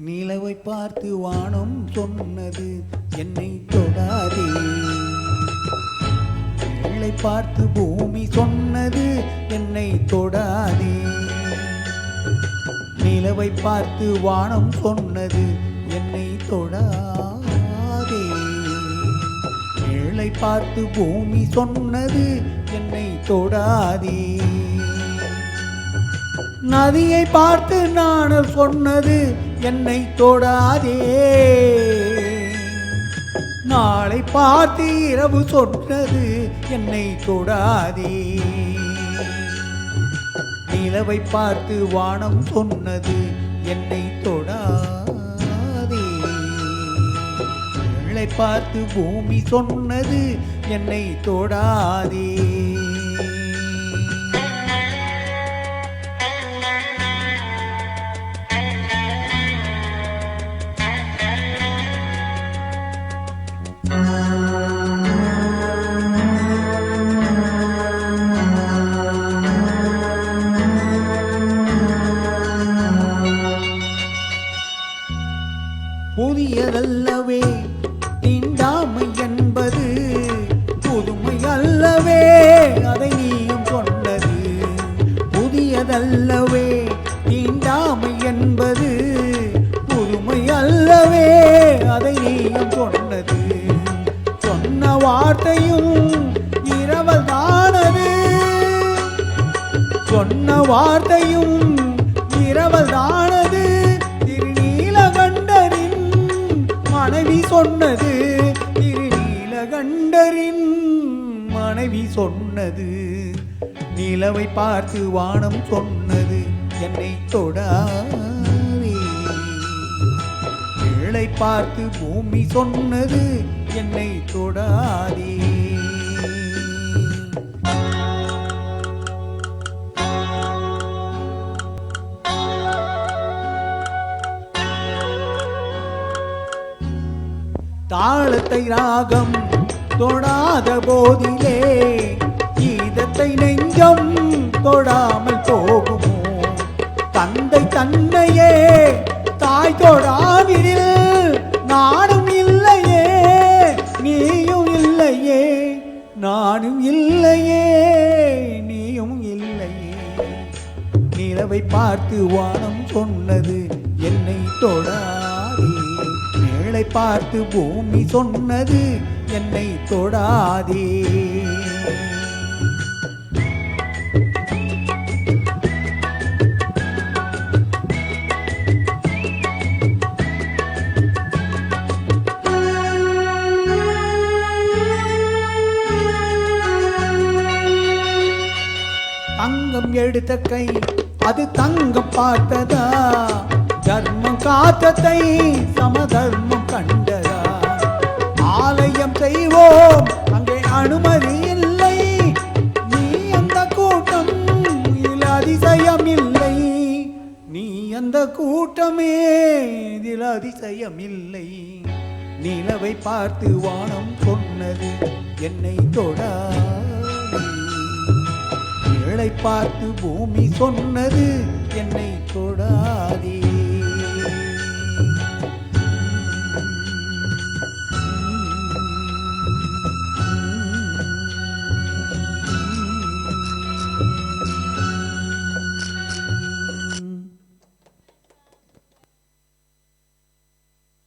நிலவை பார்த்து வானம் சொன்னது என்னை தொடாதே. நிலை பார்த்து பூமி சொன்னது என்னை தொடாதே. நிலவை பார்த்து வானம் சொன்னது என்னை தொடாதே. நிலை பார்த்து பூமி சொன்னது என்னை தொடாதே. நதியை பார்த்து நாணல் சொன்னது என்னை தொடாதே. நாளை பார்த்து இரவு சொன்னது என்னை தொடாதே. நிலவை பார்த்து வானம் சொன்னது என்னை தொடாதே. நிலை பார்த்து பூமி சொன்னது என்னை தொடாதே. புதியதல்லவே தீண்டாமை என்பது, புதுமை அல்லவே அதை நீயும் சொன்னது. புதியதல்லவே தீண்டாமை என்பது, புதுமை அல்லவே அதை நீயும் சொன்னது. சொன்ன வார்த்தையும் இரவல்தானது. சொன்ன வார்த்தையும் இரவல்தானது. மனைவி சொன்னது, திருநீலகண்டரின் மனைவி சொன்னது. நிலவை பார்த்து வானம் சொன்னது என்னை தொடாதே. நிலை பார்த்து பூமி சொன்னது என்னை தொடாதே. தாளத்தை ராகம் தொடாத போதிலே கீதத்தை நெஞ்சம் தொடாமல் போகுமோ? தந்தை தன்னையே தாய் தொடாவிடில் நானும் இல்லையே, நீயும் இல்லையே. நானும் இல்லையே, நீயும் இல்லையே. நிலவை பார்த்து வானம் சொன்னது என்னை தொடாதே. நிலை பார்த்து பூமி சொன்னது என்னை தொடாதே. தங்கம் எடுத்த கை அது தங்கம் பார்த்ததா? தர்மம் காத்ததை சமதர்மம் கண்டதா? ஆலயம் செய்வோம் அங்கே அனுமதி இல்லை. நீ அந்த கூட்டம் இதில் அதிசயம் இல்லை. நீ அந்த கூட்டமே இதில் அதிசயம் இல்லை. நிலவை பார்த்து வானம் சொன்னது என்னை தொடாதே. நிலை பார்த்து பூமி சொன்னது என்னை தொடாதே.